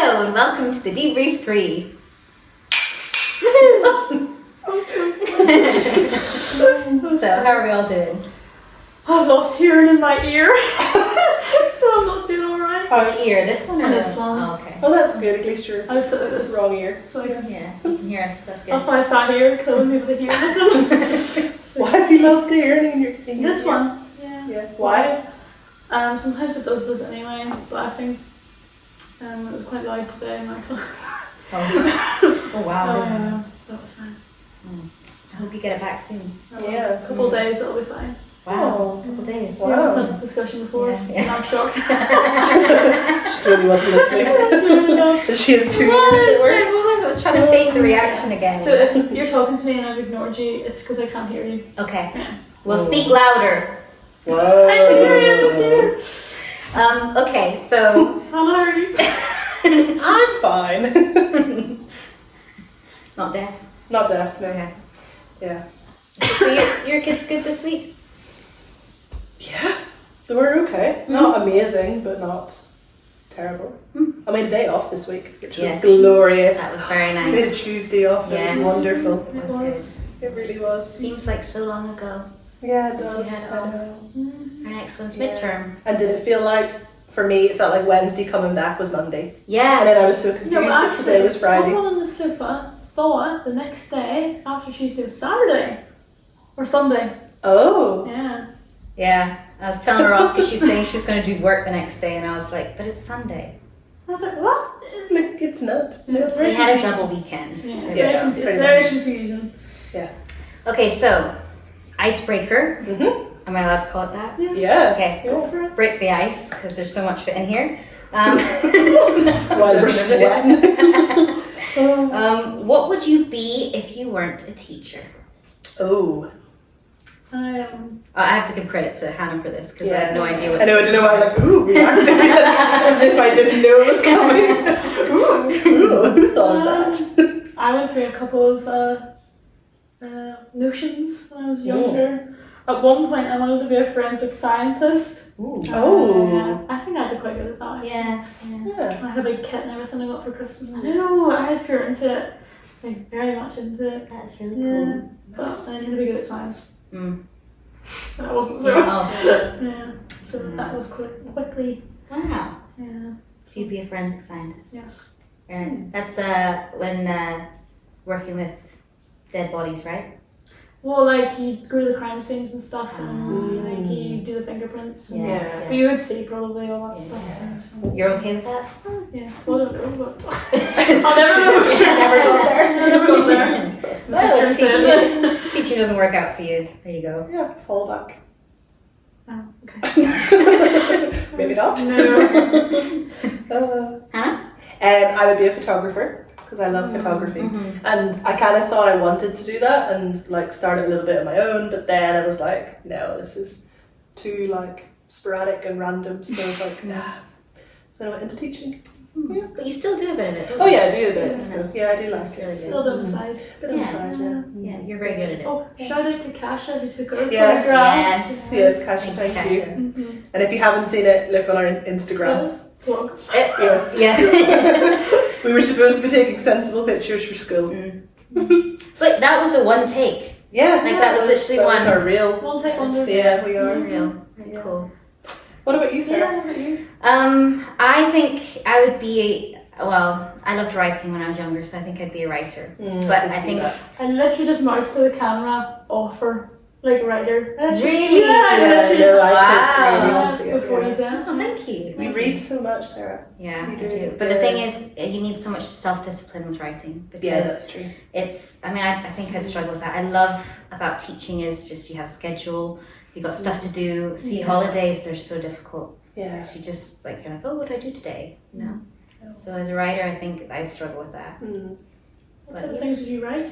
Hello and welcome to the Debrief 3. So, how are we all doing? I've lost hearing in my ear, so I'm not doing alright. Which ear? This one or This one. Oh, okay. Oh, that's good. At least you're I was this. wrong ear. So I can, Yeah, you can hear us. That's good. that's why I sat here, because I wouldn't be able to hear anything. Why have you lost the hearing in your This ear? one. Yeah. Yeah. Why? Sometimes it does this anyway, but I think it was quite loud today in my class. Oh wow. Yeah, that was fine. I hope you get it back soon. Yeah. A couple of days, it'll be fine. Wow, Oh. a couple days. Wow. Yeah, we've had this discussion before, Yeah, yeah. and I'm shocked. She really wasn't listening. She has 2 What ears that work. was? I was trying to fake the reaction again. So if you're talking to me and I've ignored you, it's because I can't hear you. Okay, Yeah. we'll speak louder. Whoa. I can hear you in this ear. Okay, so How are you? I'm fine. not deaf. Not deaf, no. Okay. Yeah. So your kid's good this week? Yeah. They were okay. Not amazing, but not terrible. I made a day off this week, which Yes. was glorious. That was very I made a nice. Tuesday off. Yes. It was wonderful. That was good. It really was. Seems like so long ago. Yeah, it Since we does. had it I all. know. Our next one's Yeah. midterm. And did it feel like, for me, it felt like Wednesday coming back was Monday. And Yeah. then I was so confused No, but that today was Friday. someone on the sofa thought the next day after Tuesday was Saturday or Sunday. Oh. Yeah. Yeah. I was telling her off because she's saying she's going to do work the next day, and I was like, but it's Sunday. I was like, what? Like, it's not. It's very We had a confusing. double weekend. Yeah, It it's Yes, was- very, pretty it's very much. confusing. Okay, so icebreaker. Mm-hmm. Am I allowed to call it that? Yes. Yeah. Okay. Go for it. Break the ice because there's so much of it in here. While we're sweating. What would you be if you weren't a teacher? Oh. I I have to give credit to Hannah for this because I have no idea what. I know, I don't know why I'm like, ooh, reacting as if I didn't know it was coming. Ooh, who thought of that? I went through a couple of notions when I was younger. At one point, I wanted to be a forensic scientist. Ooh. Oh. I think I'd be quite good at that. Actually. Yeah. Yeah. I had a big kit and everything I got for Christmas. No, I was pure into it. Like, very much into it. That's really Yeah. cool. But I needed to be good at science. Mm. And I wasn't so. Oh. Yeah. So that was quickly. Wow. Yeah. So you'd be a forensic scientist. Yes. And that's when working with dead bodies, right? Well, like you go to the crime scenes and stuff, and like you do the fingerprints. And, Yeah. But you would see probably all that Yeah. stuff. So. You're okay with that? Yeah. Well, I don't know, but I'll never know. Never got there. I'll never go there. Well, Teacher said- teaching doesn't work out for you. There you go. Yeah, fall back. Oh, okay. Maybe not. No. Hannah? I would be a photographer because I love photography. And I kind of thought I wanted to do that and like start a little bit of my own, but then I was like, no, this is too like sporadic and random. So I was like, nah. So I went into teaching. Yeah. But you still do a bit of it. don't Oh you? yeah, I do a bit. And So, that's- yeah, I do that's like really it. good. Still bit on the side. Bit on the Yeah. side, yeah. Yeah, you're very good at it. Oh, shout out to Kasha who took over Yes. photographs. Yes, Kasha, Thanks, thank you. Kasha. Mm-hmm. And if you haven't seen it, look on our Instagrams. Vlog. Yes. Yeah. We were supposed to be taking sensible pictures for school. But that was a one take. Yeah, Like, that was literally that was one. our real. One take under. Yeah, we are. Real. Very Yeah. cool. What about you, Sarah? Yeah, how about you? I think I would be, well, I loved writing when I was younger, so I think I'd be a writer. But I think, I literally just mouthed to the camera, offer, like writer. Really? Yeah, I Yeah, literally. no, I Wow. could really want to see it, Before yeah. he's there. oh, thank you. You Thank read you. so much, Sarah. Yeah, You I do. do. But the Yeah. thing is, you need so much self-discipline with writing because Yeah, that's true. it's, I mean, I think I'd struggle with that. I love about teaching is just you have a schedule, you got stuff to do. See, holidays, they're so difficult. Yeah. You just like, you're like, oh, what do I do today? You know? Yeah. So as a writer, I think I'd struggle with that. What type of things would you write?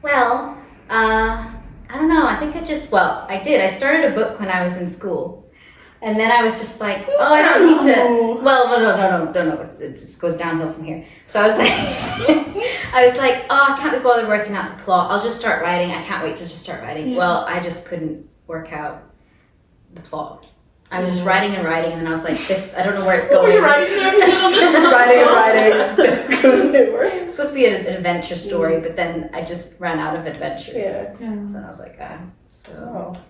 Well, I don't know. I think I just, well, I did. I started a book when I was in school. And then I was just like, oh, I don't need to. Well, no. It just goes downhill from here. So I was like, I was like, oh, I can't be bothered working out the plot. I'll just start writing. I can't wait to just start writing. Yeah. Well, I just couldn't work out the plot. I was just writing, and then I was like, this, I don't know where it's What were going. you writing there? Writing and writing goes nowhere. It's supposed to be an adventure story, but then I just ran out of adventures. Yeah. Yeah. So I was like, so Oh.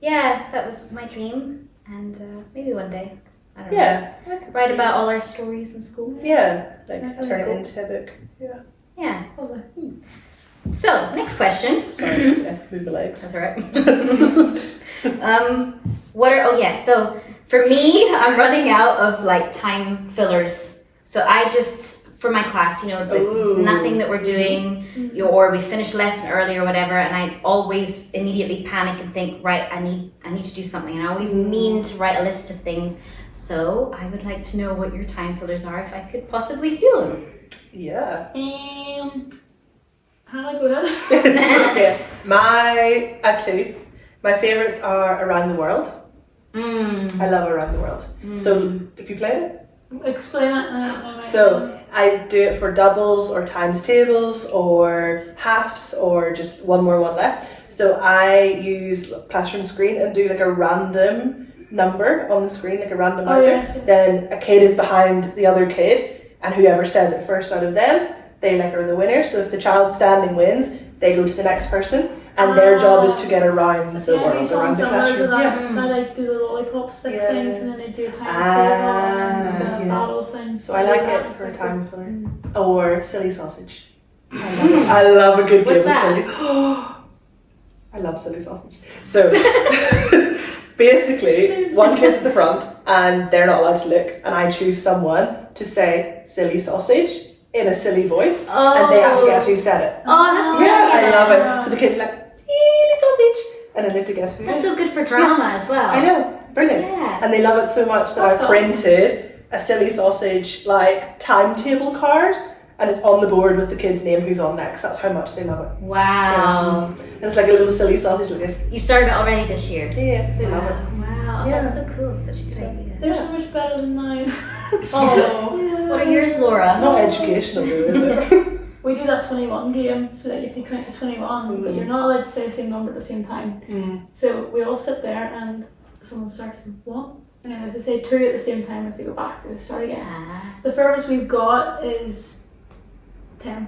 yeah, that was my dream, and maybe one day, I don't know, Yeah. I could write see- about all our stories in school. Yeah, like Exactly. turn it Cool. into a book. Yeah. Lovely. So next question. Sorry, just gonna move my legs. That's all right. So for me, I'm running out of like time fillers. So I just, for my class, it's Ooh. nothing that we're doing, or we finish lesson early or whatever, and I always immediately panic and think, right, I need to do something, and I always mean to write a list of things. So I would like to know what your time fillers are, if I could possibly steal them. Yeah. Hannah, go ahead. Okay. I have two. My favourites are Around the World. I love Around the World. So, if you played it? Explain it. And I might So, I do it for doubles or times tables or halves or just one more, one less. So, I use Classroom Screen and do like a random number on the screen, like a randomizer. yes. Then a kid is behind the other kid, and whoever says it first out of them, they are the winner. So if the child standing wins, they go to the next person, and their job is to get around the world, around the classroom. Yeah. So I like do the lollipop stick Yeah. things, and then they do a times Ah, table and the yeah. battle thing. So I like it for a time filler. Or silly sausage. I love it. I love a good What's game that? of silly. I love silly sausage. So basically, one kid's at the front, and they're not allowed to look, and I choose someone to say silly sausage in a silly voice, and they have to guess who said it. Oh, that's Yeah, I brilliant. love it. So the kids are like, silly sausage, and then they have to guess who it That's is. so good for drama as well. I know, brilliant. Yeah. And they love it so much that That's I fun. printed a silly sausage like timetable card, and it's on the board with the kid's name who's on next. That's how much they love it. Wow. And it's like a little silly sausage like this. You started it already this year. Yeah, they love it. Wow, Yeah. that's so cool. Such a good idea. They're so much better than mine. Oh, What are yours, Laura? not educational though, is it? We do that 21 game, so that you can count to 21, but you're not allowed to say the same number at the same time. So we all sit there, and someone starts, what? And then if they say 2 at the same time, we have to go back to start again. Ah. The furthest we've got is 10.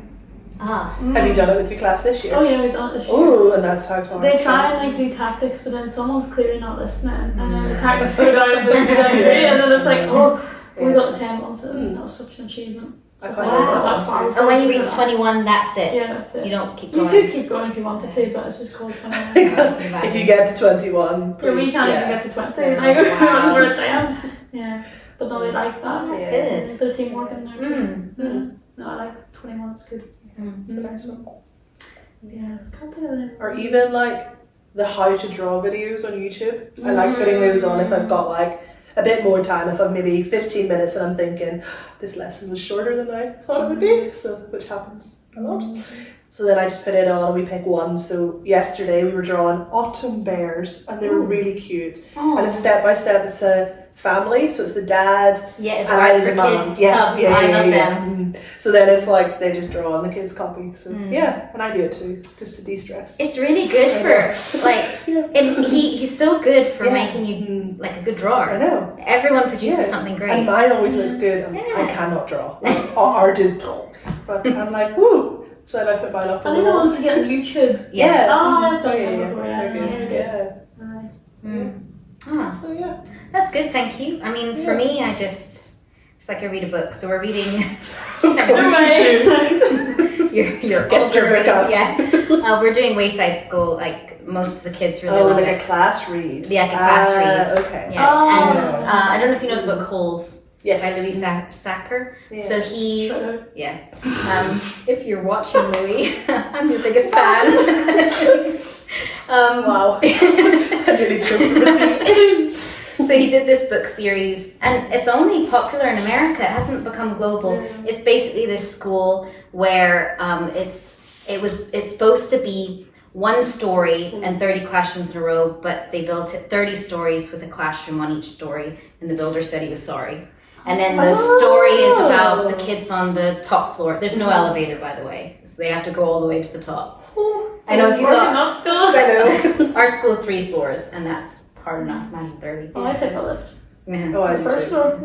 Ah. Have you done it with your class this year? Oh yeah, we've done it this year. Oh, and that's how far. They try and like do tactics, but then someone's clearly not listening, and then the tactics go down, and then it's like, oh, we got the 10 once, and that was such an achievement. I So can't if got Wow. that far And when you before reach 21, that's it. yeah, that's it. You don't keep You going. could keep going if you wanted to, but it's just called 21. If you get to 21. Yeah, we can't even get to 20. Like, Wow. we're at 10. Yeah, but no, they like that. That's Yeah. good. A bit of teamwork in there. Mm. Yeah. No, I like 21, it's good. It's a nice one. Yeah, can't think of it. Or even like the how to draw videos on YouTube. I like putting those on if I've got like a bit more time, if I've maybe 15 minutes and I'm thinking this lesson was shorter than I thought it would be, so which happens a lot. So then I just put it on and we pick one. So yesterday we were drawing autumn bears and they were really cute. Oh. And it's step by step, it's a family, so it's the dad Yeah, it's and right the for mum. kids. Yes, Oh, yeah, I yeah, love yeah. them. So then it's like they just draw on the kids' copy. So yeah, and I do it too, just to de-stress. It's really good for, like, Yeah. and he's so good for Yeah. making you, like, a good drawer. I know. Everyone produces Yeah. something And great. mine always looks good. And I Yeah. cannot draw. Like, art is, but I'm like, woo. So I put mine up I on think the I wall. want to get on YouTube. Yeah. Oh, I've done yeah, that yeah. before, yeah. They're good. They're good. Yeah. Aye. Mm. Ah, So yeah. that's good, thank you. I mean, for me, it's like I read a book. So we're reading your Get older your book reads, out. yeah. We're doing Wayside School. Like most of the kids really Oh, love like it. a class read. Yeah, like a class read. Okay. Yeah, Oh. and I don't know if you know the book Holes by Yes. Louis Sacker. Yeah. So he, Sure. yeah. If you're watching Louis, I'm your biggest fan. Wow. I nearly choked from the tea. So he did this book series, and it's only popular in America. It hasn't become global. It's basically this school where it's supposed to be one story and 30 classrooms in a row, but they built it 30 stories with a classroom on each story, and the builder said he was sorry. And then the story is about the kids on the top floor. There's no elevator, by the way, so they have to go all the way to the top. I know if you Working thought that school. I know. our school's 3 floors, and that's hard enough. Imagine 30. Oh, I take a lift. Yeah. Oh, I The do first too. floor.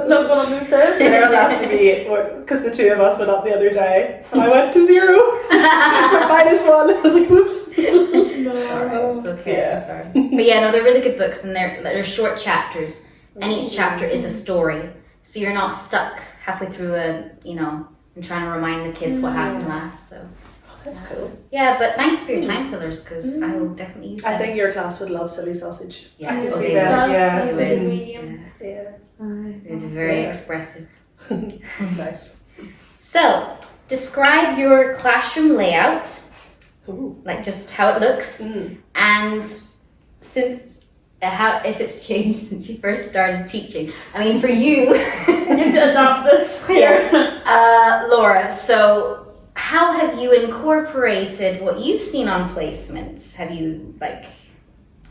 Not going up the stairs. Sarah will have to be, because the two of us went up the other day, and I went to 0. -1. I was like, whoops. No. It's okay. Yeah. Sorry. But yeah, no, they're really good books, and they're short chapters, and each chapter is a story, so you're not stuck halfway through and trying to remind the kids what happened last. So That's cool. yeah, but thanks for your time fillers, because I will definitely use them. I think your class would love silly sausage. Yeah, I can oh, see they that. would. Yeah. That's They a good would. medium. Yeah. They're very Yeah. expressive. Nice. So, describe your classroom layout, Ooh. like just how it looks, and since how if it's changed since you first started teaching. I mean, for you, You have to adopt this here. Laura. So, how have you incorporated what you've seen on placements? Have you like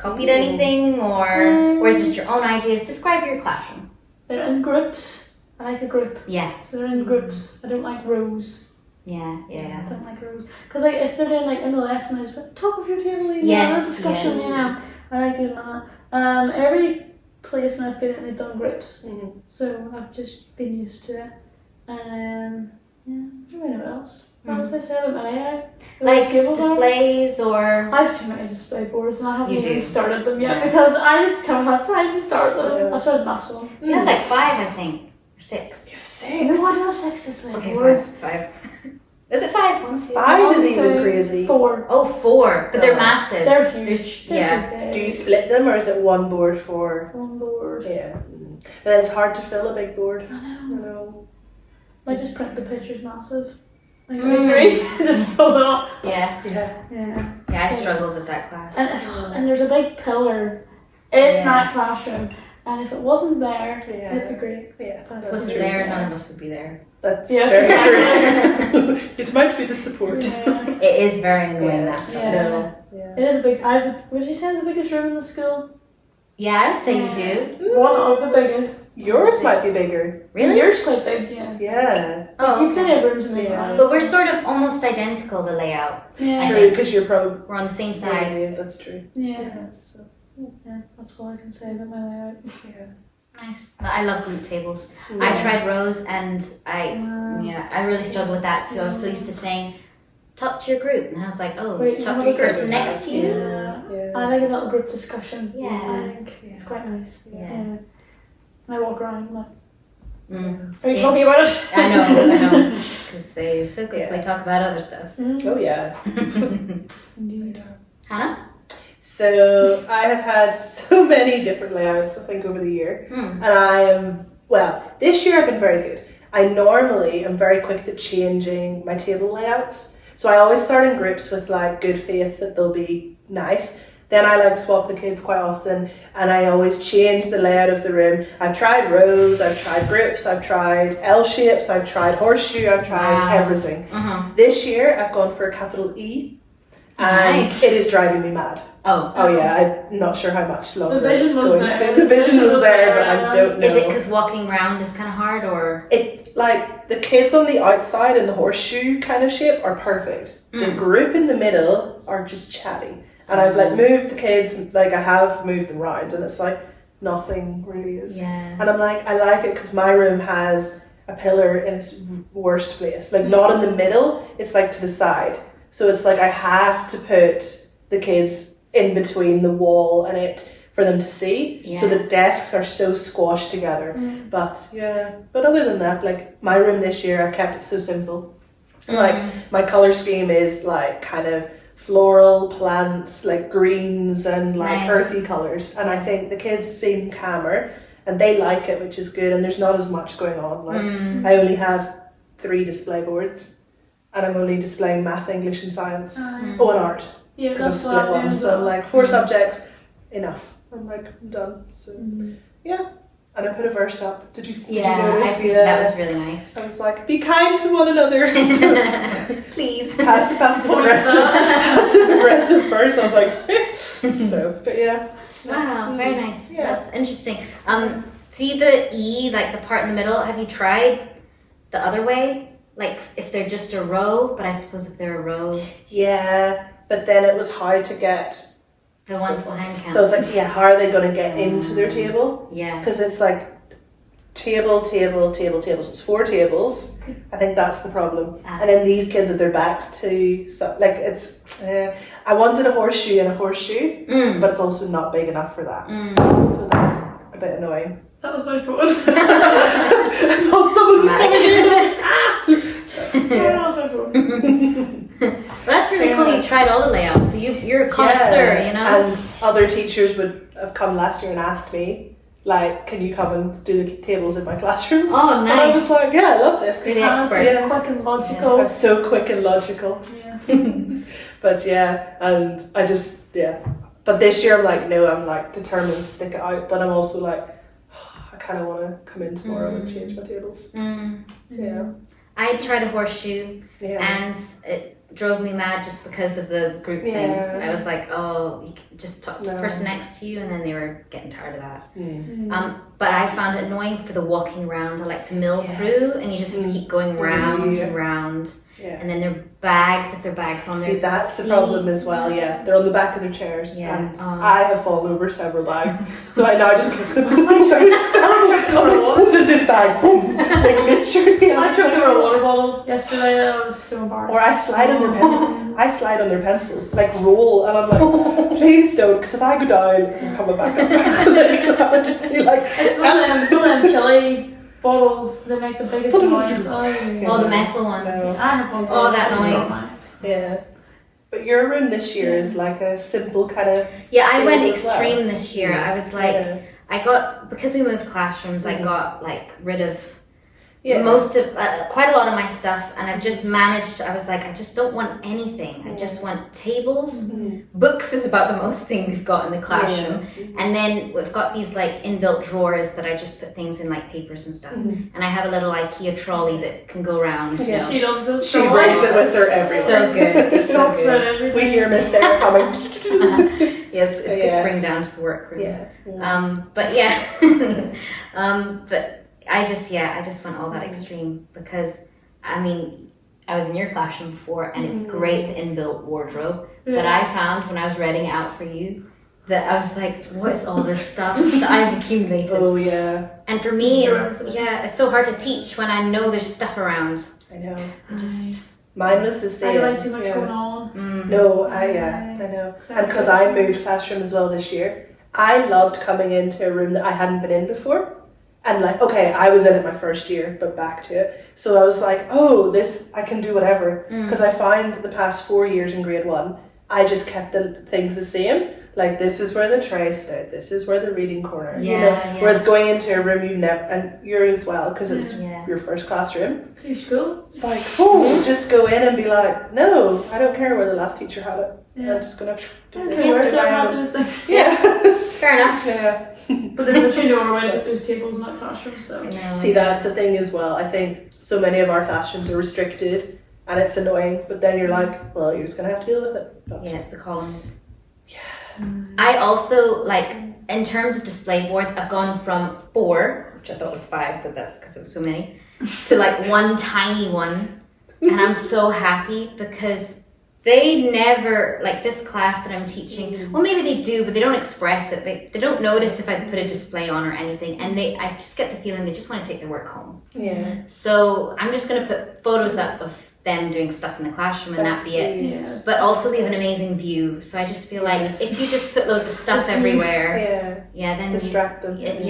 copied anything, or is it just your own ideas? Describe your classroom. They're in groups. I like a group. Yeah, So they're in groups. I don't like rows. yeah. I don't like rows. Because like if they're doing like in the lesson, I just went top of your table, you know, Yes, discussion, yes. you know. I like doing that. Every placement I've been in, they've done groups. So I've just been used to it. Yeah, I don't know what else. What else did I say about my layout? Like tables are? displays or I have too many display boards and I haven't You even do. started them yet Yeah. because I just don't have time to start them. Yeah. I've started maths one. you have like 5, I think, or 6. You have No, 6. I know 6 display Okay, boards. 5. Is it 5? 1, 2. 5 is One, even two, crazy. 4. Oh, 4, but they're Oh. massive. They're huge. There's- They're yeah. too big. Do you split them, or is it one board for? One board. Yeah. And it's hard to fill a big board. I I know. know. I just print the pictures massive. Like Mm. A3. Just fill it up. Yeah, Yeah. Yeah. yeah, I struggled with that class. And there's a big pillar in Yeah. that classroom. And if it wasn't there, Yeah. it'd be great. Yeah. But That's Wasn't true. there, none of us would be there. That's Yes. very true. It might be the support. Yeah. It is very annoying Yeah. that. Yeah. No. Yeah. It is a big. Would you say it's the biggest room in the school? Yeah, I would say you do. One of the biggest. Yours might be bigger. Really? Yours quite big, yeah. Yeah. Oh, You can okay. have rooms in Yeah. mine. But we're sort of almost identical, the layout. Yeah. I True, think- because you're probably. We're on the same side. Yeah, that's true. Yeah. So, Yeah. That's all I can say about my layout. yeah. Nice. I love group tables. I Yeah. tried rows and I really struggled with that too. I was so used to saying, talk to your group. And I was like, oh, Wait, talk you to have the a person group next to you. Yeah. Yeah. I like a little group discussion. Yeah. I think Yeah. it's quite nice. Yeah. And I walk around. I'm like, Mm. are you Yeah. talking about it? I know. Because they so quickly Yeah. talk about other stuff. Oh yeah. Indeed. Hannah? So I have had so many different layouts, I think, over the year. Hmm. And I am, well, this year I've been very good. I normally am very quick at changing my table layouts. So I always start in groups with like good faith that they'll be nice. Then I like swap the kids quite often, and I always change the layout of the room. I've tried rows, I've tried groups, I've tried L shapes, I've tried horseshoe, I've tried Wow. everything. Uh-huh. This year I've gone for a capital E, and Nice. it is driving me mad. Oh. Oh yeah, I'm not sure how much longer The vision it's was going there. to. The vision was there, but I don't know. Is it because walking around is kind of hard, or? It, like, the kids on the outside in the horseshoe kind of shape are perfect. The group in the middle are just chatty. And I've like moved the kids, like I have moved them around, and it's like nothing really is. Yeah. And I'm like, I like it because my room has a pillar in its worst place. Like not in the middle, it's like to the side. So it's like I have to put the kids in between the wall and it for them to see. Yeah. So the desks are so squashed together. But yeah, but other than that, like my room this year, I've kept it so simple. Like my color scheme is like kind of floral plants, like greens and like Nice. earthy colors. And I think the kids seem calmer and they like it, which is good. And there's not as much going on. Like I only have 3 display boards, and I'm only displaying math, English, and science. Oh, and art. Yeah, Because I've that's split what I one. do. So like 4 subjects, enough. I'm like, I'm done. So yeah. And I put a verse up. Did you Yeah, notice? I think that was really nice. I was like, be kind to one another. Please. Passive aggressive verse. I was like, so, but yeah. Wow, very nice. Yeah. That's interesting. See the E, like the part in the middle. Have you tried the other way? Like if they're just a row, but I suppose if they're a row. Yeah, but then it was hard to get The ones behind So it's council. like, yeah, how are they going to get into their table? Yeah. Because it's like table, table, table, table. So it's 4 tables. I think that's the problem. Ah. And then these kids have their backs to, so like it's, I wanted a horseshoe and a horseshoe, Mm. but it's also not big enough for that. Mm. So that's a bit annoying. That was my phone. I thought someone was coming in. Sorry, that was my phone. Well, that's really cool. You tried all the layouts, so you're a connoisseur, you know. And other teachers would have come last year and asked me, like, can you come and do the tables in my classroom? Oh, And I was nice. like, yeah, I love this. 'cause You're the expert. yeah, Quick and logical. I'm so quick and logical. Yes. But yeah, and I just, yeah. But this year I'm like, no, I'm like determined to stick it out. But I'm also like, I kind of want to come in tomorrow and change my tables. Mm. Yeah. I tried a horseshoe, Yeah. and it drove me mad just because of the group Yeah. thing. I was like, oh, you can just talk to the No. person next to you, and then they were getting tired of that. Mm. But I found it annoying for the walking around. I like to mill Yes. through, and you just have to keep going round Yeah. and round. Yeah. And then their bags, if their bags on See, their that's the seat. problem as well, yeah. They're on the back of their chairs, Yeah. and Oh. I have fallen over several bags, so I now just kick them and I try to stand. This is this bag, boom! Like literally, I tripped over a water bottle yesterday. I was so embarrassed. or I slide on their pencils. I slide on their pencils, like roll, and I'm like, please don't, because if I go down, I'm coming back up. Like, I would just be like, It's one of them chili bottles. They make the biggest noise. Oh, the metal ones. No. I have one. Oh, that noise. Yeah. But your room this year is like a simple kind of. Yeah, I went Thing as well. extreme this year. I was like, Yeah. I got, because we moved classrooms, I Mhm. got like rid of Yeah. most of, quite a lot of my stuff, and I've just managed, I was like, I just don't want anything. I just want tables. Mhm. Books is about the most thing we've got in the classroom. Yeah. And then we've got these like inbuilt drawers that I just put things in, like papers and stuff. Mhm. And I have a little IKEA trolley that can go around, you Yeah. know. She loves those. She brings it with her everywhere. So good. It's so Talks about good. everything. We hear Miss Sarah coming. Yes, it's good Yeah. to bring down to the workroom. Yeah. But yeah, but I just went all that extreme because, I mean, I was in your classroom before, and it's great, the inbuilt wardrobe. But I found when I was writing it out for you that I was like, what is all this stuff that I've accumulated? Oh yeah, And for me, Sure. it's so hard to teach when I know there's stuff around. I know. I just, Mine was the I same. like too much yeah. going on. No, I know. And because I moved classroom as well this year, I loved coming into a room that I hadn't been in before. And like, okay, I was in it my first year, but back to it. So I was like, oh, this, I can do whatever. Because I found the past 4 years in grade 1, I just kept the things the same. Like, this is where the tray stood, this is where the reading corner, you know. Yeah. Whereas going into a room you never, and you're as well, because it was Yeah. your first classroom. Your school? It's like, oh, just go in and be like, no, I don't care where the last teacher had it. Yeah. I'm just gonna do Okay, this. where's on my that own." those things? Yeah. fair enough. Yeah. But then you know where to put those tables in that classroom, so. No. See, that's the thing as well. I think so many of our classrooms are restricted and it's annoying, but then you're like, well, you're just gonna have to deal with it. But Yeah, it's the columns. I also, like, in terms of display boards, I've gone from 4, which I thought was 5, but that's because it was so many, to like one tiny one. And I'm so happy because they never, like this class that I'm teaching, well, maybe they do, but they don't express it. They don't notice if I put a display on or anything. And I just get the feeling they just want to take their work home. yeah. So I'm just going to put photos up of them doing stuff in the classroom and That's that be it. Yeah. But also they have an amazing view, so I just feel like Yes. if you just put loads of stuff everywhere, Yeah. then Distract them. then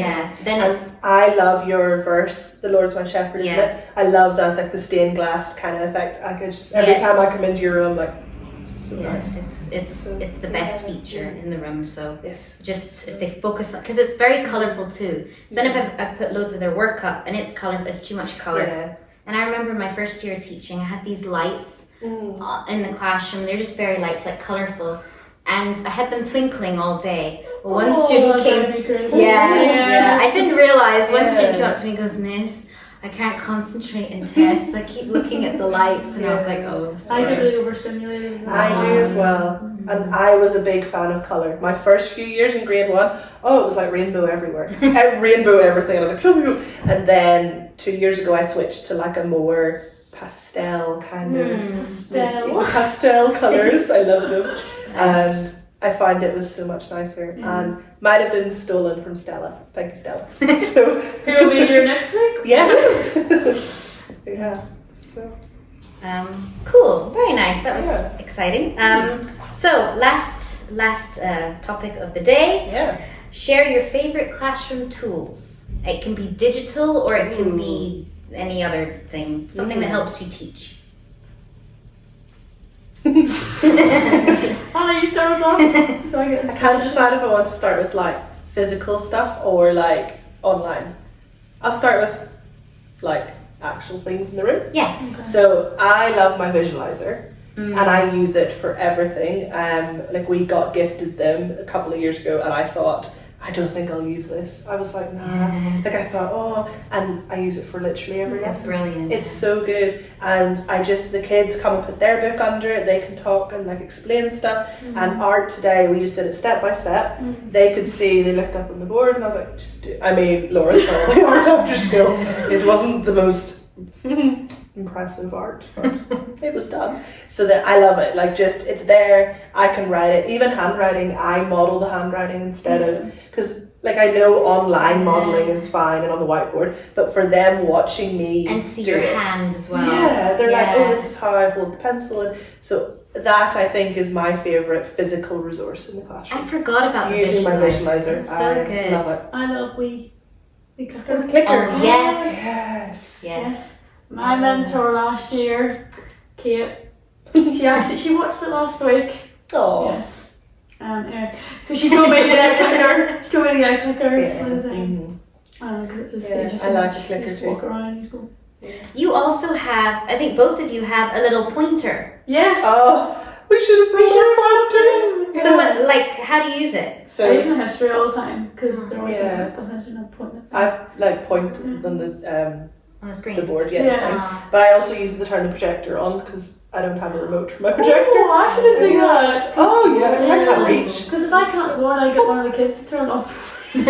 And it's I love your verse, the Lord's my shepherd, isn't Yeah. it? I love that, like the stained glass kind of effect. I could just, every Yeah. time I come into your room, like, this is so nice. it's the best feature in the room. So Yes. just if they focus on, because it's very colorful too. So then if I put loads of their work up and it's color, it's too much color. Yeah. And I remember my first year teaching, I had these lights Mm. in the classroom. They're just fairy lights, like colorful, and I had them twinkling all day. Well, one student that came. drives me crazy. Yeah. I didn't realize. One Yeah. student came up to me and goes, "Miss, I can't concentrate in tests. I keep looking at the lights," and I was like, "Oh, I sorry." get really overstimulated. I do as well. And I was a big fan of colour. My first few years in grade 1, it was like rainbow everywhere. Rainbow everything. I was like, "Pew, pew." And then 2 years ago I switched to like a more pastel kind of Pastel. pastel colours. I love them. Nice. And I find it was so much nicer Yeah. and might have been stolen from Stella. Thank you, Stella. So Who will be here next week? yes. Yeah. So Cool, very nice. That was Yeah. exciting. So last topic of the day. yeah. Share your favorite classroom tools. It can be digital or it can be any other thing. Something that helps you teach. Anna, you start us off. So I get I can't decide if I want to start with like physical stuff or like online. I'll start with like actual things in the room. Yeah. Okay. So I love my visualizer Mm. and I use it for everything. Like we got gifted them a couple of years ago and I thought, I don't think I'll use this. I was like, nah. Yeah. Like I thought, oh, and I use it for literally every That's lesson. brilliant. It's so good, and the kids come and put their book under it. They can talk and like explain stuff. And art today, we just did it step by step. They could see. They looked up on the board, and I was like, just do. I made Laura for art after school. It wasn't the most impressive art, but it was done. So that I love it. Like just it's there. I can write it. Even handwriting, I model the handwriting instead of because. Like I know online modelling is fine and on the whiteboard, but for them watching me and see do your it, hand as well. yeah, they're like, Yeah. oh, this is how I hold the pencil, and so that I think is my favourite physical resource in the I classroom. forgot about the Using my visualizer, It's so I good. love it. I love we clicker. With clicker, Oh, yes. yes, Yes. My mentor last year, Kate, she watched it last week. Oh, Yes. Yeah. So she told me to get a clicker. She told me to get a clicker yeah. for the thing. Mhm. Because it's just, Yeah, you just I like you a clicker just too. walk around and you go. You also have, I think both of you have a little pointer. Yes. Oh, we should have brought our pointers. So what, like, how do you use it? I So use my history all the time because they're always Yeah. different stuff. I shouldn't point at things. I like point on the On the screen? board, yeah, it's Yeah. fine. Ah. But I also use the turn the projector on because I don't have a remote for my projector. Oh, I actually didn't think that. Oh yeah, I can't reach. Because if I can't record, I get one of the kids to turn off. When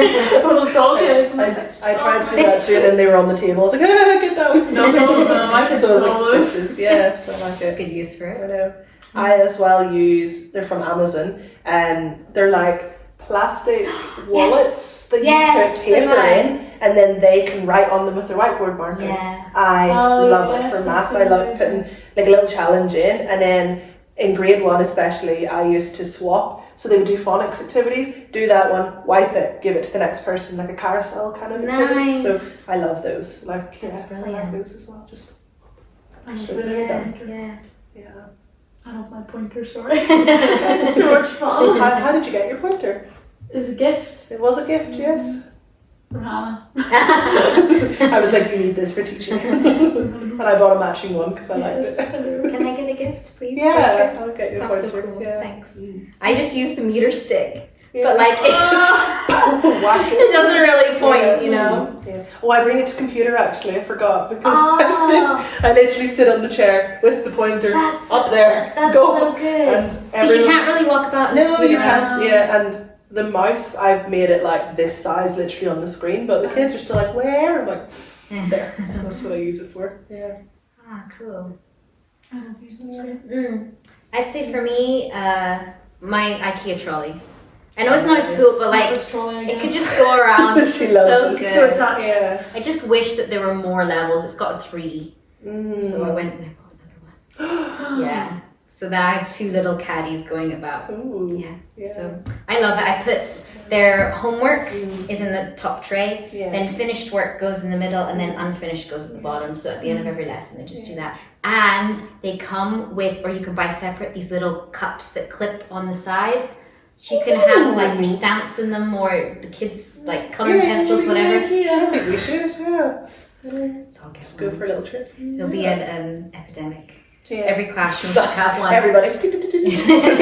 I'm talking, it's like, I tried to do that too, and then they were on the table. I was like, ah, get down. no, no, I can So I was all like, those. this is, yeah, so I like it. Good use for I it. know. I as well use, they're from Amazon, and they're like plastic wallets that Yes, you put so paper do I. in, and then they can write on them with their whiteboard marker. Yeah. I Oh, love yes, it for that's math. I love amazing. putting like a little challenge in, and then in grade 1 especially, I used to swap. So they would do phonics activities, do that one, wipe it, give it to the next person, like a carousel kind of activity. Nice. So I love those. Like, That's yeah, I brilliant. like those as well. Just I'm So so good. Yeah. yeah. I love my pointer, sorry. It's so much fun. How did you get your pointer? It was a gift It was a gift, yes. from Hannah. I was like, you need this for teaching. And I bought a matching one because I liked Yes. it. Can I get a gift, please? Yeah, I'll get you a That's pointer. so cool. Yeah. Thanks. Mm. I just use the meter stick, Yeah. but like it, Whack it doesn't really point, you know. Yeah. Oh, I bring it to computer actually. I forgot because Oh. I literally sit on the chair with the pointer That's up there. That's Go. so good. And Because you everyone- can't really walk about. in the No, you computer. can't. Yeah, and the mouse I've made it like this size, literally on the screen. But the kids are still like, where? I'm like, there. So that's what I use it for. Yeah. Ah, cool. I love you, so it's great. I'd say for me, my IKEA trolley. I know it's not a tool, but like It's trolling it again. could just go around. It's She so loves it. It's so good. attached. Yeah. I just wish that there were more levels. It's got a 3, so I went and I bought another one. Yeah. So now I have 2 little caddies going about. Ooh. Yeah. Yeah. So I love it. I put their homework is in the top tray, Yeah. then finished work goes in the middle, and then unfinished goes at the bottom. So at the end of every lesson, they just do that. And they come with, or you can buy separate, these little cups that clip on the sides. So you can have like your stamps in them, or the kids like coloring pencils, whatever. I think we should. Yeah. It's all Just good. go for a little trip. It'll be an epidemic. Just Yeah. every classroom should have one. Everybody.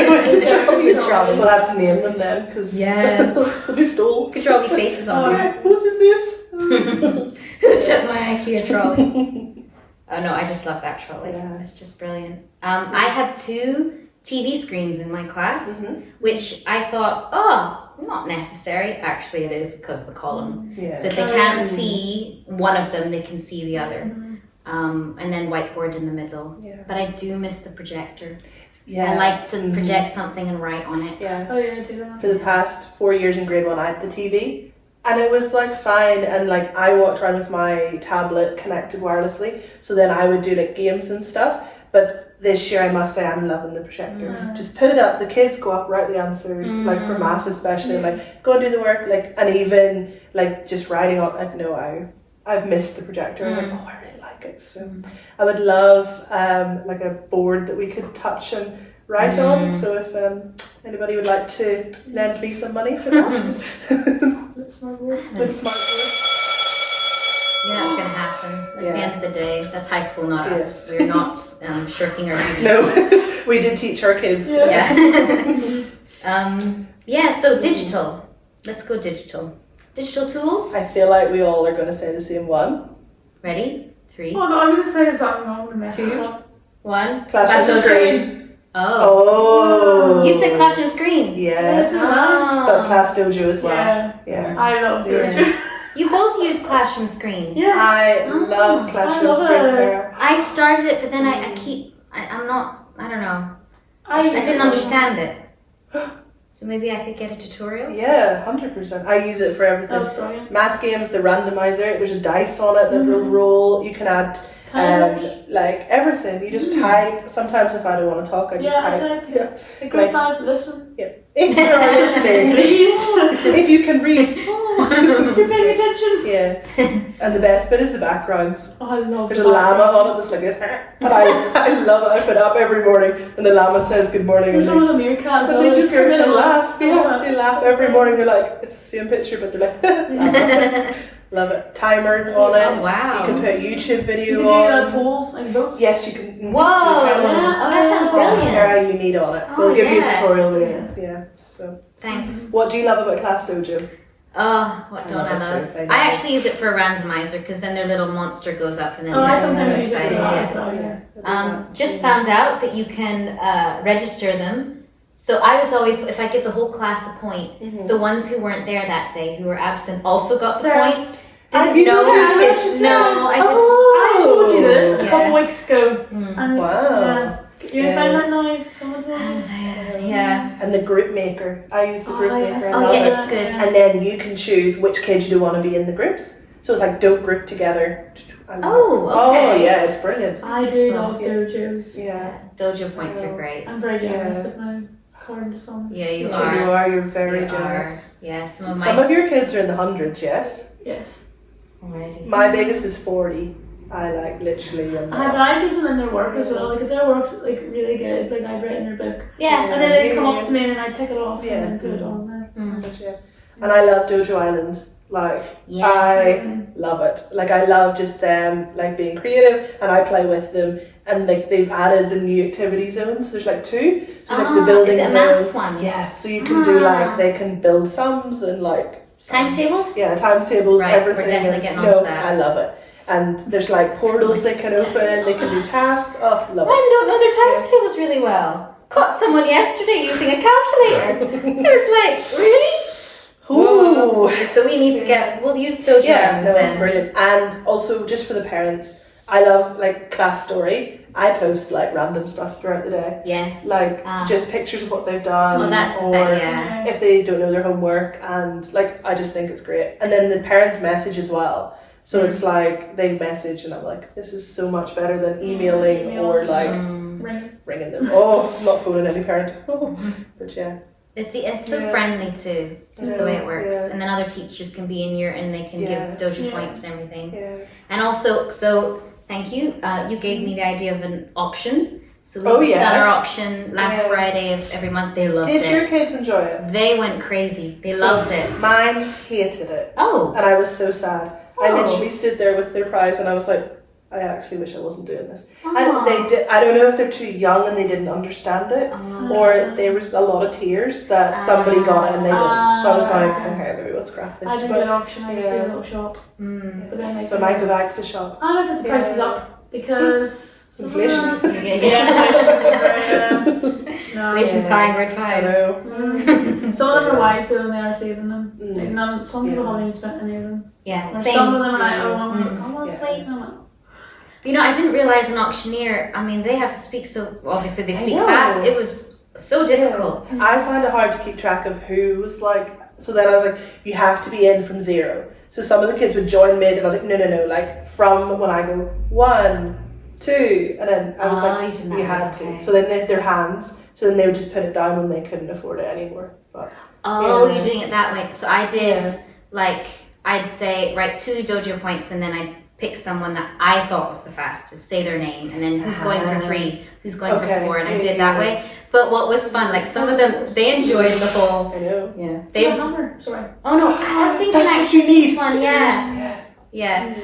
Trolleys. We'll have to name them then because Yes. they'll be stole. Could draw wee faces on them. Whose is this? Who took my IKEA trolley? Oh no, I just love that trolley. Yeah. It's just brilliant. I have 2 TV screens in my class, which I thought, oh, not necessary. Actually, it is because of the column. Yeah. So if they can't see one of them, they can see the other. and then whiteboard in the middle. Yeah. But I do miss the projector. Yeah. I like to project something and write on it. Yeah. Oh yeah, I do that. For the past 4 years in grade 1, I had the TV. And it was like fine, and like I walked around with my tablet connected wirelessly, so then I would do like games and stuff. But this year I must say I'm loving the projector. Just put it up, the kids go up, write the answers, like for math especially, like go and do the work, like, and even like just writing on, like no, I've missed the projector. I was like, oh, I really like it. So I would love like a board that we could touch and write on. So if anybody would like to lend me some money for that. That's my word. With smartboard. Yeah, that's going to happen. That's the Yeah. end of the day. That's high school, not us. Yes. We're not shirking our duties. No, we did teach our kids. Yeah. Yeah, so digital. Let's go digital. Digital tools. I feel like we all are going to say the same one. Ready? 3, Oh no, I'm gonna say something. I'm gonna mess 2, this up. 1. Classroom screen. Oh. Oh. You said classroom screen. Yes. Oh. But Class Dojo as well. Yeah, Yeah. I love Dojo. You both use classroom screen. Yeah. I love Classroom I love screen, it. Sarah. I started it, but then I'm not, I don't know. I didn't understand it. So maybe I could get a tutorial? Yeah, 100%. I use it for everything. That's brilliant. Math games, the randomizer, there's a dice on it that will roll. You can add like everything. You just type. Sometimes if I don't want to talk, I just type. I type. Yeah. The grade Like- 5, listen. If you are listening, Please. if you can read. You're paying attention. Yeah. And the best bit is the backgrounds. Oh, I love There's a that. llama on it that's like this. But I love it. I put it up every morning and the llama says good morning. There's And one of the meerkats. they just come in and laugh. Yeah, Yeah. they laugh every morning. They're like, it's the same picture, but they're like, love it. Timer on it. Oh, wow. You can put a YouTube You video can do on. polls and votes. Yes, you can. Whoa! You can. Oh, that sounds Yeah, brilliant. Sarah, you need on it. Oh, We'll give you a yeah. tutorial later. Yeah. So, Thanks. what do you love about Class Dojo? Oh, what don't I love it love? too. I know. I actually use it for a randomizer because then their little monster goes up and then Oh, I they're so sometimes use it for excited. that Yeah. as well, yeah. Just found out that you can register them. So I was always, if I give the whole class a point, the ones who weren't there that day, who were absent, also got the Sarah, point. Didn't you know just had who to kids. register? No, I didn't. I told you this a Yeah. couple weeks ago. And Wow. yeah. You Yeah. find that now? Someone told me. Yeah. And the group maker. I use the group Oh, maker. yes. I Oh love yeah, it. it's good. And then you can choose which kids you want to be in the groups. So it's like don't group together. I love Oh, it. Oh okay. yeah, it's brilliant. I do love dojos. Yeah. Dojo points are great. I'm very generous Yeah. at now, according to some. Yeah, you So are. you are. You're very You generous. are. Yeah, some of my Some of your kids are in the hundreds. Yes. Yes. already. My biggest is 40. I like literally. But I give them in their work as well. Like if their work's like really good, like I've written their book, Yeah. and then they come up to me and I take it off Yeah. and then put it on. That's Yeah. And I love Dojo Island. Like Yes. I love it. Like I love just them like being creative, and I play with them. And like they've added the new activity zones. There's like 2. There's like the building is it a maths zone. one? Yeah, so you can do like they can build sums and like Times tables? yeah, times tables, Right, we're everything. definitely and- getting no, onto that. I love it. And there's like portals they can open. They can do tasks. Oh, love it. Mine don't know their times tables really well. Caught someone yesterday using a calculator. It was like, really? Ooh. So we need to get, we'll use Dojo Yeah, rooms no, then. brilliant. And also just for the parents, I love like class story. I post like random stuff throughout the day. Yes. Like just pictures of what they've done, Well, that's or that, yeah. if they don't know their homework, and like I just think it's great. And then the parents message as well. So it's like they message, and I'm like, this is so much better than emailing or like ringing them. Oh, I'm not phoning any parent. But yeah. It's so Yeah. friendly too, just the way it works. Yeah. And then other teachers can be in your, and they can Yeah. give Dojo Yeah. points and everything. Yeah. And also, so thank you. You gave me the idea of an auction. So Oh, we've done our yes. auction last Yeah. Friday of every month. They loved Did it. your kids enjoy it? They went crazy. They So loved it. Mine hated it. Oh. And I was so sad. I Oh. literally stood there with their prize and I was like, I actually wish I wasn't doing this. Aw. And they did. I don't know if they're too young and they didn't understand it, or there was a lot of tears that somebody got and they didn't. So I was like, okay, maybe we'll scrap this. I didn't But- do an auction. I just yeah. did a little shop. But then so I might go back to the shop. I might put the prices up because Inflation. Yeah. No. Relations starting grade I 5. know. Some of them are wise though, and they are saving them. Mm. Like, some people Yeah. haven't even spent any of them. Yeah, Or same. some of them are like, oh, I want Yeah. to save them. You know, I didn't realize an auctioneer, I mean, they have to speak so, obviously they speak know. fast. It was so difficult. I find it hard to keep track of who was like, so then I was like, you have to be in from 0. So some of the kids would join mid and I was like, no, like from when I go 1, 2, and then I was like, you had to. So then they had their hands, so then they would just put it down when they couldn't afford it anymore. But You're doing it that way. So I did, like, I'd say, right, 2 dojo points, and then I'd pick someone that I thought was the fastest, say their name, and then who's going for 3, who's going for 4, and I did that way. But what was fun, like some of them, they enjoyed the whole. I know. Yeah. They number. Sorry. Oh no, I was thinking That's what actually you need. this one. Yeah.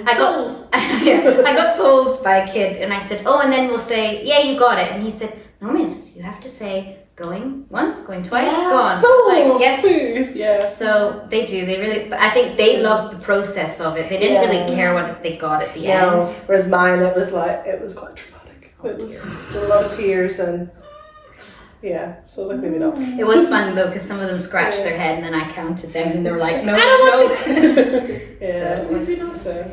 I got told by a kid, and I said, oh, and then we'll say, yeah, you got it, and he said, no, miss, you have to say going once, going twice, gone. Sold. Like, yes. Too. Yeah. So they do. They really. But I think they loved the process of it. They didn't really care what they got at the end. Whereas mine, it was quite traumatic. It was a lot of tears and. Yeah, so I was like, maybe not. It was fun though, because some of them scratched their head, and then I counted them, and they were like, no, no. Yeah.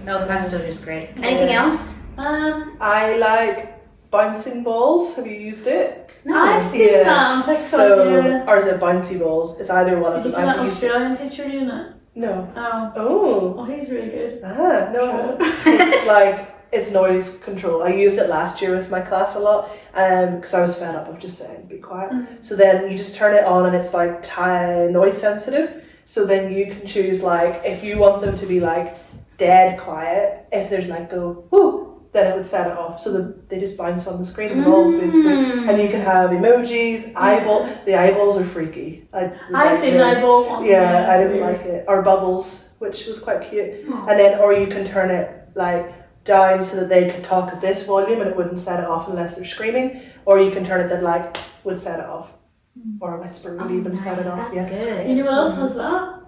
No, the fast dojo is great. Anything else? I like bouncing balls. Have you used it? No. I've seen that on TikTok. So, or is it bouncy balls? It's either one of Did them. you see that I've used Australian teacher doing it? No. Oh, Oh. he's really good. No. It's like, it's noise control. I used it last year with my class a lot because I was fed up of just saying be quiet. So then you just turn it on and it's like noise sensitive. So then you can choose like if you want them to be like dead quiet. If there's like go whoo, then it would set it off. So they just bounce on the screen and balls basically. And you can have emojis, the eyeballs are freaky. I've seen the eyeball one. Yeah, I didn't like it. Or bubbles, which was quite cute. And then or you can turn it like down so that they could talk at this volume and it wouldn't set it off unless they're screaming, or you can turn it that like would set it off, or a whisper would even set it off. That's good. You know what else has that?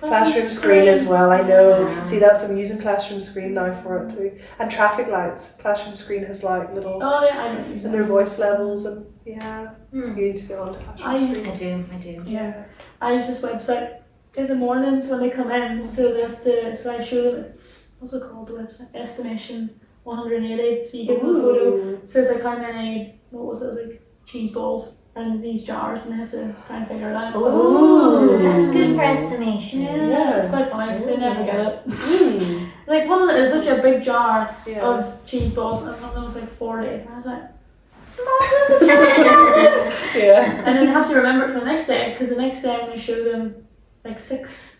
Classroom screen as well. I know. See, I'm using classroom screen now for it too. And traffic lights. Classroom screen has like little. Oh yeah, I don't use it. And their voice levels and you need to go on to classroom screen. I do. Yeah, I use this website in the mornings when they come in, so they have to. So I show them what's it called, the website? Estimation 180. So you give them a photo. So it's like how many, what was it? It was like cheese balls in these jars, and they have to try and figure it out. Ooh, that's good for estimation. Yeah, it's quite funny because they never get it. Like one of them is literally a big jar of cheese balls, and one of them was like 40. And I was like, it's massive, it's really massive. And then you have to remember it for the next day, because the next day I'm going to show them like six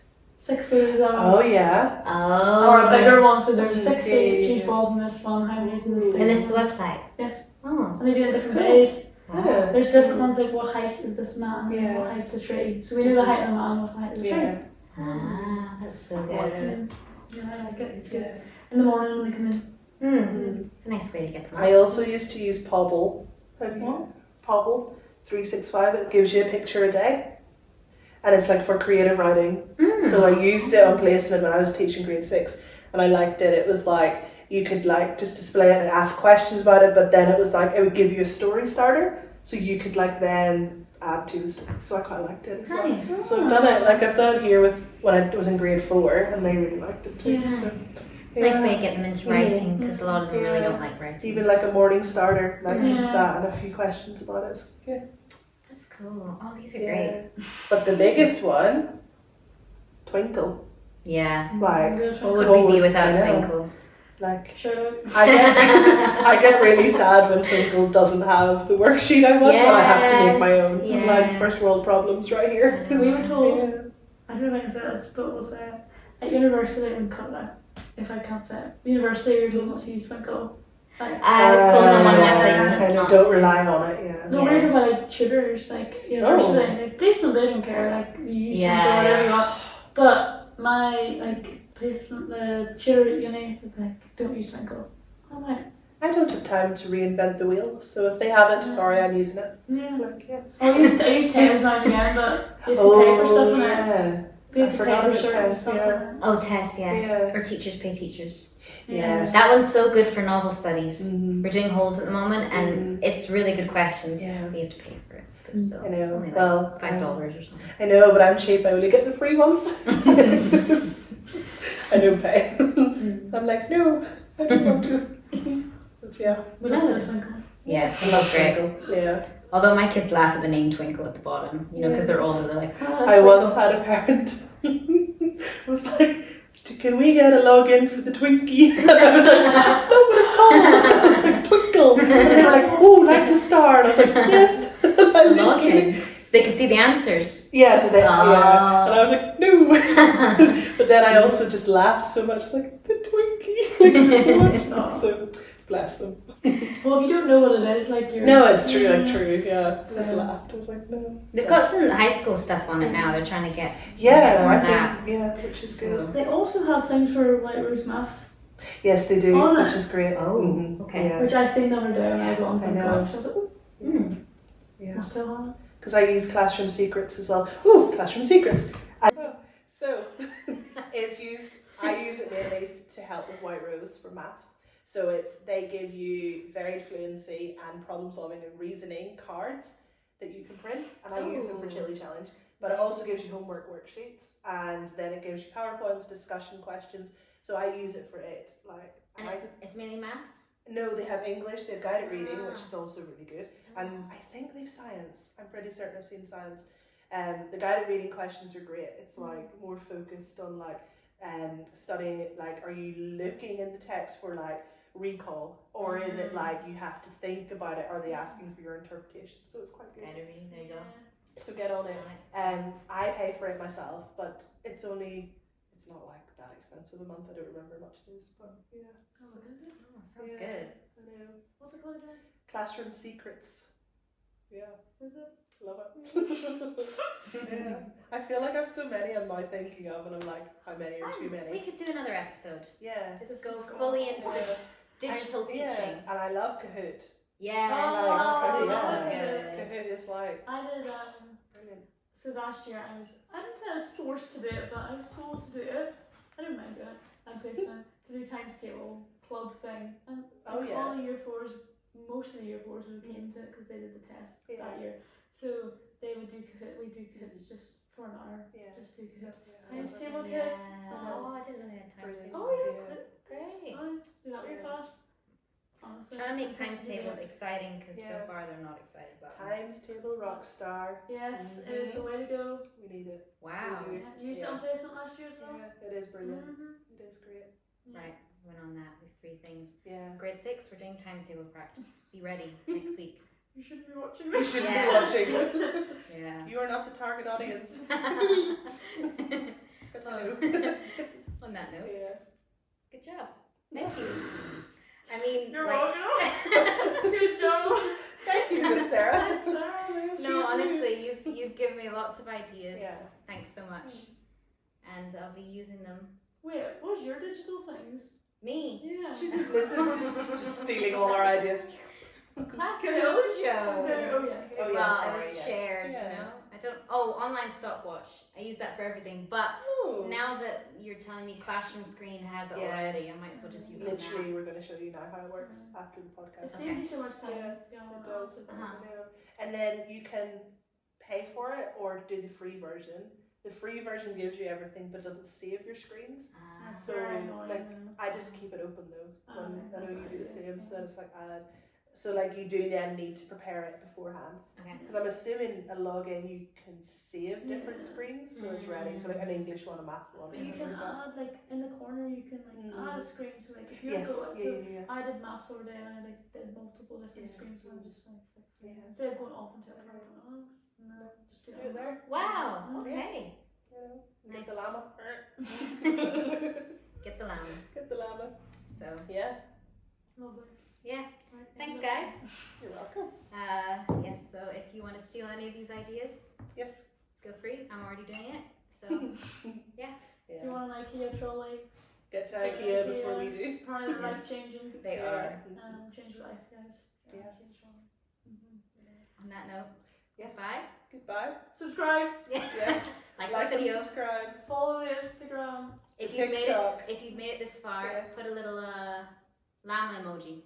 photos of. Or a bigger one, so there's 60 cheese balls in this one. How many is in this big And this is the website? Yes. Oh. And they do it different days. Wow. There's different ones like what height is this man, and what height's the tree. So we know the height of the man, what the height of the tree. Ah, that's so good. Yeah, I like it. It's good. In the morning when they come in. It's a nice way to get them. I also used to use Pobble. Pobble 365. It gives you a picture a day. And it's like for creative writing. So I used it on placement when I was teaching grade 6, and I liked it. It was like you could like just display it and ask questions about it, but then it was like it would give you a story starter, so you could like then add to the story. So I quite liked it as well. So I've done it. Like I've done it here with when I was in grade 4, and they really liked it too. So, it's a nice way to get them into writing, because a lot of them really don't like writing. Even like a morning starter, like just that and a few questions about it. So, That's cool. Oh, these are great. But the biggest one, Twinkle. Yeah. Like, What would we be without Twinkle? Like, Shout out. I get really sad when Twinkle doesn't have the worksheet I want, and I have to make my own. Yes. Like first world problems right here. We were told, I don't know if I can say this, but we'll say it. At university, and cut that if I can't say it. University, you're told not to use Twinkle. I was told on one of my placements not don't to. rely on it, No, we're talking about like tutors, like university. Like placement, they don't care. Like you use Twinkle or whatever you want. But my like placement, the tutor at uni, like don't use Twinkle. I'm like, I don't have time to reinvent the wheel, so if they haven't, sorry, I'm using it. yeah. Like, I use Tez now and again, but you have to pay for stuff in it. Yeah. You have I to forgot pay for about certain Tez, stuff. yeah. Oh, Tess, yeah. Yeah. Or teachers pay teachers. Yes. That one's so good for novel studies. Mhm. We're doing holes at the moment, and it's really good questions. Yeah. We have to pay for it, but still, I know. it's only like Well, $5 or something. I know, but I'm cheap. I only get the free ones. I don't pay. I'm like, no, I don't want to. Yeah. We love the twinkle. Yeah, Twinkle's great. Yeah. Although my kids laugh at the name Twinkle at the bottom, you know, because they're older. They're like, I once had a parent who was like, can we get a login for the Twinkie? And I was like, that's not what it's called. It's like Twinkle. And they were like, oh, like the star. And I was like, yes. And I literally- login, so they could see the answers. Yeah, so they, yeah. Ah. And I was like, no. But then I also just laughed so much. It's like, the Twinkie. Like, what? So, bless them. Well, if you don't know what it is, like you're. No, it's true, like true, yeah. I just laughed. I was like, no. They've got some high school stuff on it now. They're trying to get Yeah, more I of that. think, yeah, which is good. So- They also have things for White Rose Maths, Yes, they do, On which it. is great. Oh, Mhm, okay. Yeah. which I seen the other day when I was on I know. college. So I was like, oh, Yeah. must tell Hannah. Because I use Classroom Secrets as well. Ooh, Classroom Secrets. So, it's used, I use it mainly to help with White Rose for maths. So they give you varied fluency and problem solving and reasoning cards that you can print, and I use them for Ooh. Chili Challenge. But it also gives you homework worksheets, and then it gives you PowerPoints, discussion questions. So I use it for it. And it's mainly maths? No, they have English, they have guided reading, which Ah. is also really good. And I think they've science. I'm pretty certain I've seen science. The guided reading questions are great. It's like more focused on like studying it. Like, are you looking in the text for like recall, or is it like you have to think about it? Are they asking for your interpretation? So it's quite good. Guided reading, there you go. So get on it. I pay for it myself, but it's not like that expensive a month. I don't remember how much it is, but yeah. Oh, So, Oh, sounds Yeah. good. I know. what's it called again? Classroom Secrets. Yeah. Is it? Love it. Yeah. I feel like I have so many I'm now thinking of, and I'm like, how many are too We many? could do another episode. Yeah. Just This go is fully cool. into the digital teaching. Yeah. And I love Kahoot. Yes. Oh, Kahoot's yeah. so good. Kahoot is like I did, brilliant. so last year I didn't say I was forced to do it, but I was told to do it. I didn't mind doing it. I placement to do times table club thing. And Oh, like, yeah. all the year fours, most of the year fours who came to it because they did the test Yeah. that year. So they would do Kahoot, we do Kahoots just for an hour. Yeah. Just do Kahoots. Yeah. Times table Yeah. Kahoots. Oh, I didn't know they had times Brilliant. tables. Oh yeah. Yeah. Great. Oh, do that with your Yeah. class. Honestly. Trying to make I'm times trying to do tables it. exciting because so Yeah. far they're not excited about them. Times table Rockstar. Yes, it is the way to go. We need it. Wow. We do. Yeah. You used it Yeah. on placement last year as well? Yeah, it is brilliant. Mm-hmm. It is great. Right, went on that with 3 things. Yeah. Grade 6, we're doing times table practice. Be ready next week. You shouldn't be watching You this. should Yeah. be watching. Yeah. You are not the target audience. But Oh. no. On that note, Yeah. good job. Thank you. I mean, You're like, welcome. Good job. Thank you, Miss Sarah. no, honestly, you've given me lots of ideas. Yeah. Thanks so much. And I'll be using them. Wait, what's your digital things? Me. Yeah. She's just stealing all our ideas. Class Good. Dojo. Oh yes. Oh, Well, yeah, it sorry, was yes. shared, Yeah. you know. I don't. Oh, online stopwatch. I use that for everything. But Oh. now that you're telling me Classroom Screen has it Yeah. already, I might as well just use it Literally, now. we're going to show you now how it works after the It podcast. saves you so much time. Yeah, going It on. does. Uh-huh. Yeah. And then you can pay for it or do the free version. The free version gives you everything but doesn't save your screens. Ah, That's So, very annoying. like, I just keep it open though. When Okay, I know that's you do the what I same, do, so yeah. it's like add. So like you do then need to prepare it beforehand. okay. Because I'm assuming a login you can save different Yeah. screens, so it's ready. So like an English one, a math one. But you and can like that. add like in the corner. You can like add a screen. So like if you're Yes, going, yeah, so yeah, yeah. I did maths over there and I like did multiple different Yeah. screens. So I'm just like Yeah. instead of going off into it, oh no, just Do do it there. Wow. Mhm. Okay. You know, Nice. Get the llama. Get the lamb. Get the llama. So Yeah. Lovely. yeah. Right, Thanks, lovely. guys. You're welcome. Yes. So if you want to steal any of these ideas, Yes. feel free. I'm already doing it. So If you Yeah. want an IKEA trolley, Get to IKEA before we do. probably Yes. life changing. they Yeah. are. Change your life, guys. Yeah. IKEA trolley. Mhm. On that note, Yeah. bye. Goodbye. Subscribe. Yes. Like Like this and video. subscribe. Follow the Instagram. If you've made it, TikTok. if you've made it this far, Yeah. put a little llama emoji.